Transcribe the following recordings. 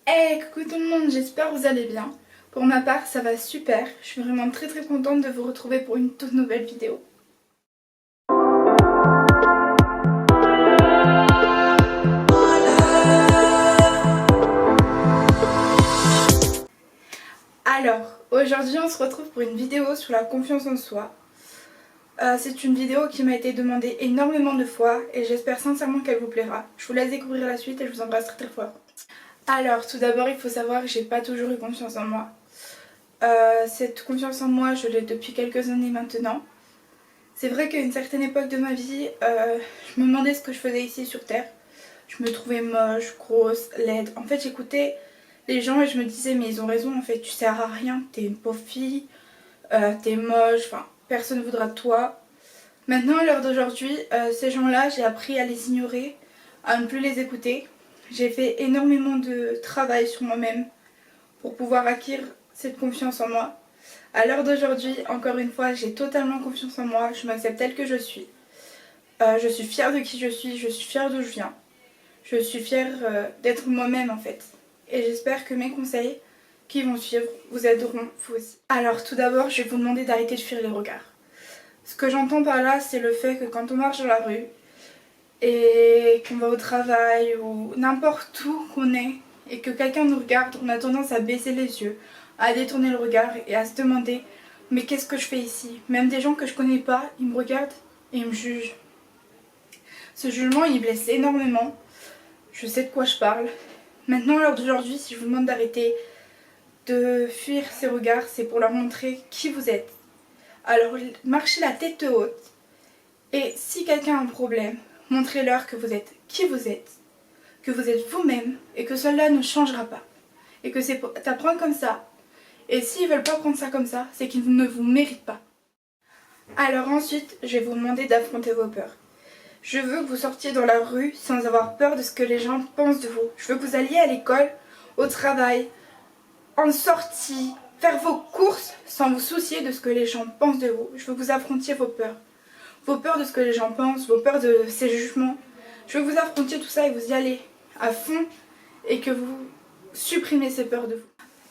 Hey, coucou tout le monde, j'espère que vous allez bien. Pour ma part, ça va super. Je suis vraiment très contente de vous retrouver pour une toute nouvelle vidéo. Alors, aujourd'hui on se retrouve pour une vidéo sur la confiance en soi. C'est une vidéo qui m'a été demandée énormément de fois et j'espère sincèrement qu'elle vous plaira. Je vous laisse découvrir la suite et je vous embrasse très fort. Alors, tout d'abord, il faut savoir que j'ai pas toujours eu confiance en moi. Cette confiance en moi, je l'ai depuis quelques années maintenant. C'est vrai qu'à une certaine époque de ma vie, je me demandais ce que je faisais ici sur Terre. Je me trouvais moche, grosse, laide. En fait, j'écoutais les gens et je me disais, mais ils ont raison, en fait, tu sers à rien, t'es une pauvre fille, t'es moche, enfin, personne ne voudra de toi. Maintenant, à l'heure d'aujourd'hui, ces gens-là, j'ai appris à les ignorer, à ne plus les écouter. J'ai fait énormément de travail sur moi-même pour pouvoir acquérir cette confiance en moi. À l'heure d'aujourd'hui, encore une fois, j'ai totalement confiance en moi, je m'accepte telle que je suis. Je suis fière de qui je suis fière d'où je viens. Je suis fière d'être moi-même en fait. Et j'espère que mes conseils qui vont suivre vous aideront vous aussi. Alors tout d'abord, je vais vous demander d'arrêter de fuir les regards. Ce que j'entends par là, c'est le fait que quand on marche dans la rue et qu'on va au travail ou n'importe où qu'on est et que quelqu'un nous regarde, on a tendance à baisser les yeux, à détourner le regard et à se demander mais qu'est-ce que je fais ici? Même des gens que je connais pas, ils me regardent et ils me jugent. Ce jugement, il blesse énormément. Je sais de quoi je parle. Maintenant, à l'heure d'aujourd'hui, si je vous demande d'arrêter de fuir ces regards, c'est pour leur montrer qui vous êtes. Alors, marchez la tête haute. Et si quelqu'un a un problème, montrez-leur que vous êtes qui vous êtes, que vous êtes vous-même et que cela ne changera pas. Et que c'est à prendre comme ça. Et s'ils veulent pas prendre ça comme ça, c'est qu'ils ne vous méritent pas. Alors ensuite, je vais vous demander d'affronter vos peurs. Je veux que vous sortiez dans la rue sans avoir peur de ce que les gens pensent de vous. Je veux que vous alliez à l'école, au travail, en sortie, faire vos courses sans vous soucier de ce que les gens pensent de vous. Je veux que vous affrontiez vos peurs. Vos peurs de ce que les gens pensent, vos peurs de ces jugements. Je veux que vous affrontiez tout ça et vous y allez à fond et que vous supprimez ces peurs de vous.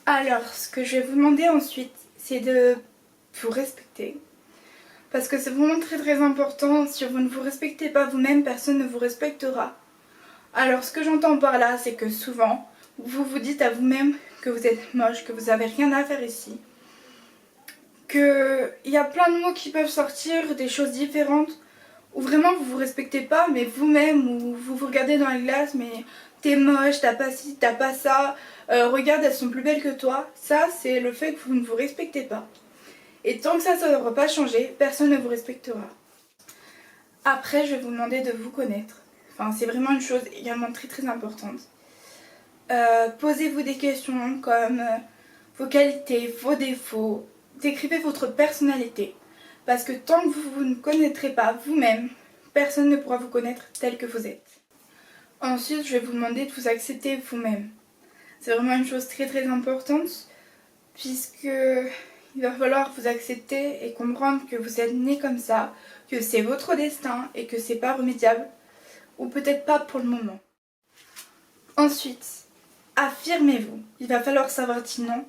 Alors, ce que je vais vous demander ensuite, c'est de vous respecter. Parce que c'est vraiment très important, si vous ne vous respectez pas vous-même, personne ne vous respectera. Alors ce que j'entends par là, c'est que souvent, vous vous dites à vous-même que vous êtes moche, que vous n'avez rien à faire ici. Qu'il y a plein de mots qui peuvent sortir, des choses différentes, où vraiment vous vous respectez pas, mais vous-même, ou vous vous regardez dans la glace, mais t'es moche, t'as pas ci, t'as pas ça, regarde, elles sont plus belles que toi. Ça, c'est le fait que vous ne vous respectez pas. Et tant que ça ne va pas changer, personne ne vous respectera. Après, je vais vous demander de vous connaître. Enfin, c'est vraiment une chose également très importante. Posez-vous des questions comme vos qualités, vos défauts. Décrivez votre personnalité. Parce que tant que vous ne connaîtrez pas vous-même, personne ne pourra vous connaître tel que vous êtes. Ensuite, je vais vous demander de vous accepter vous-même. C'est vraiment une chose très importante, puisque il va falloir vous accepter et comprendre que vous êtes né comme ça, que c'est votre destin et que c'est pas remédiable, ou peut-être pas pour le moment. Ensuite, affirmez-vous. Il va falloir savoir dire non,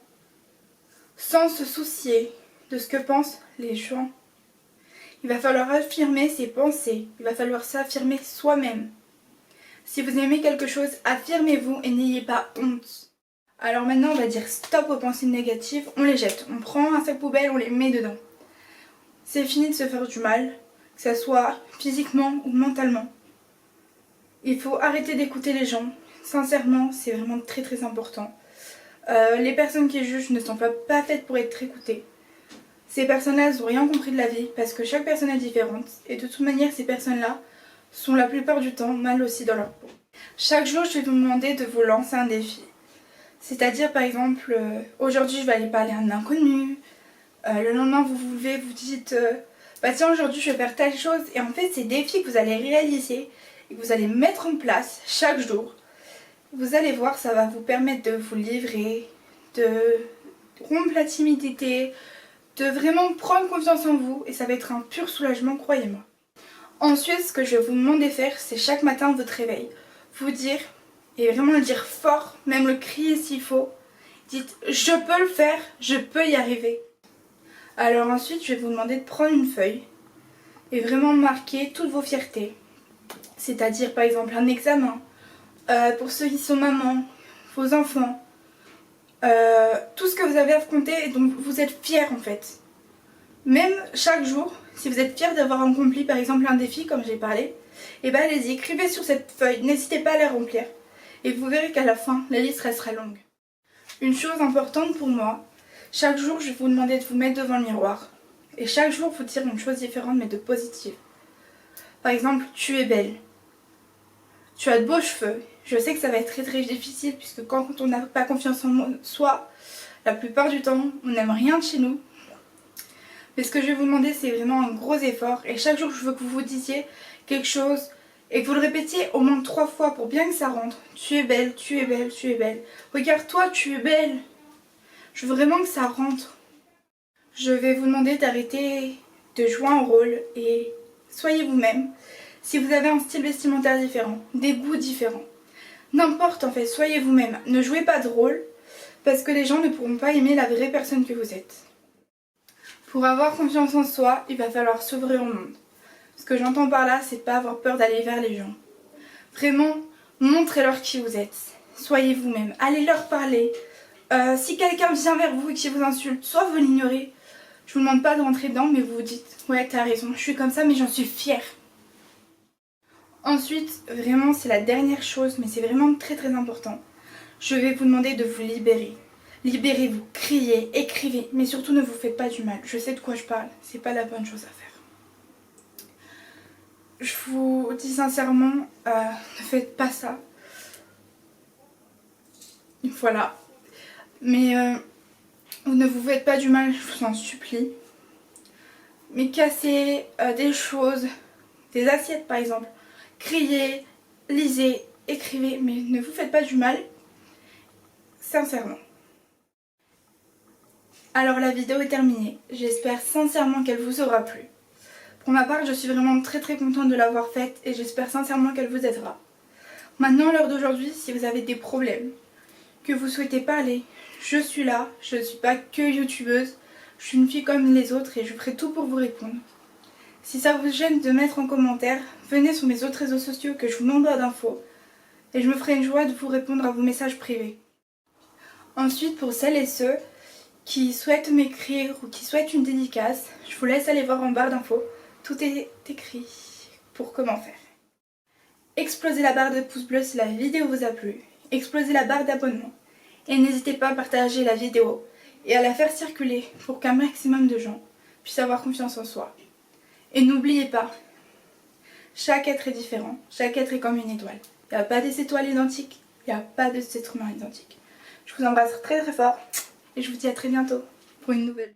sans se soucier de ce que pensent les gens. Il va falloir affirmer ses pensées, il va falloir s'affirmer soi-même. Si vous aimez quelque chose, affirmez-vous et n'ayez pas honte. Alors maintenant, on va dire stop aux pensées négatives, on les jette. On prend un sac poubelle, on les met dedans. C'est fini de se faire du mal, que ce soit physiquement ou mentalement. Il faut arrêter d'écouter les gens. Sincèrement, c'est vraiment très important. Les personnes qui jugent ne sont pas faites pour être écoutées. Ces personnes-là, elles n'ont rien compris de la vie parce que chaque personne est différente. Et de toute manière, ces personnes-là sont la plupart du temps mal aussi dans leur peau. Chaque jour, je vais vous demander de vous lancer un défi. C'est-à-dire par exemple, aujourd'hui je vais aller parler à un inconnu, le lendemain vous vous levez, vous dites bah tiens aujourd'hui je vais faire telle chose, et en fait ces défis que vous allez réaliser et que vous allez mettre en place chaque jour, vous allez voir, ça va vous permettre de vous livrer, de rompre la timidité, de vraiment prendre confiance en vous, et ça va être un pur soulagement, croyez-moi. Ensuite, ce que je vais vous demander de faire, c'est chaque matin votre réveil, vous dire, et vraiment le dire fort, même même le crier s'il faut. Dites je peux le faire, je peux y arriver. Alors ensuite je vais vous demander de prendre une feuille et vraiment marquer toutes vos fiertés. C'est-à-dire par exemple un examen, pour ceux qui sont mamans, vos enfants, tout ce que vous avez affronté et dont vous êtes fiers en fait. Même chaque jour, si vous êtes fiers d'avoir accompli par exemple un défi comme j'ai parlé, et ben allez-y, écrivez sur cette feuille, n'hésitez pas à la remplir. Et vous verrez qu'à la fin, la liste restera longue. Une chose importante pour moi, chaque jour je vais vous demander de vous mettre devant le miroir. Et chaque jour vous dire une chose différente mais de positive. Par exemple, tu es belle. Tu as de beaux cheveux. Je sais que ça va être très difficile puisque quand on n'a pas confiance en soi, la plupart du temps, on n'aime rien de chez nous. Mais ce que je vais vous demander, c'est vraiment un gros effort. Et chaque jour, je veux que vous vous disiez quelque chose et que vous le répétiez au moins 3 fois pour bien que ça rentre. Tu es belle, tu es belle, tu es belle. Regarde-toi, tu es belle. Je veux vraiment que ça rentre. Je vais vous demander d'arrêter de jouer un rôle et soyez vous-même. Si vous avez un style vestimentaire différent, des goûts différents, n'importe en fait, soyez vous-même. Ne jouez pas de rôle parce que les gens ne pourront pas aimer la vraie personne que vous êtes. Pour avoir confiance en soi, il va falloir s'ouvrir au monde. Ce que j'entends par là, c'est pas avoir peur d'aller vers les gens. Vraiment, montrez-leur qui vous êtes. Soyez vous-même. Allez leur parler. Si quelqu'un vient vers vous et qui vous insulte, soit vous l'ignorez. Je vous demande pas de rentrer dedans, mais vous vous dites « Ouais, t'as raison, je suis comme ça, mais j'en suis fière. » Ensuite, vraiment, c'est la dernière chose, mais c'est vraiment très important. Je vais vous demander de vous libérer. Libérez-vous, criez, écrivez, mais surtout ne vous faites pas du mal. Je sais de quoi je parle, c'est pas la bonne chose à faire. Je vous dis sincèrement, ne faites pas ça. Voilà. Mais ne vous faites pas du mal, je vous en supplie. Mais cassez des choses, des assiettes par exemple. Criez, lisez, écrivez, mais ne vous faites pas du mal. Sincèrement. Alors la vidéo est terminée. J'espère sincèrement qu'elle vous aura plu. Pour ma part, je suis vraiment très contente de l'avoir faite et j'espère sincèrement qu'elle vous aidera. Maintenant, à l'heure d'aujourd'hui, si vous avez des problèmes, que vous souhaitez parler, je suis là. Je ne suis pas que youtubeuse. Je suis une fille comme les autres et je ferai tout pour vous répondre. Si ça vous gêne de mettre en commentaire, venez sur mes autres réseaux sociaux que je vous nombre d'infos et je me ferai une joie de vous répondre à vos messages privés. Ensuite, pour celles et ceux qui souhaitent m'écrire ou qui souhaitent une dédicace, je vous laisse aller voir en barre d'infos. Tout est écrit pour comment faire. Explosez la barre de pouce bleu si la vidéo vous a plu. Explosez la barre d'abonnement. Et n'hésitez pas à partager la vidéo et à la faire circuler pour qu'un maximum de gens puissent avoir confiance en soi. Et n'oubliez pas, chaque être est différent, chaque être est comme une étoile. Il n'y a pas des étoiles identiques, il n'y a pas des êtres humains identiques. Je vous embrasse très fort et je vous dis à très bientôt pour une nouvelle.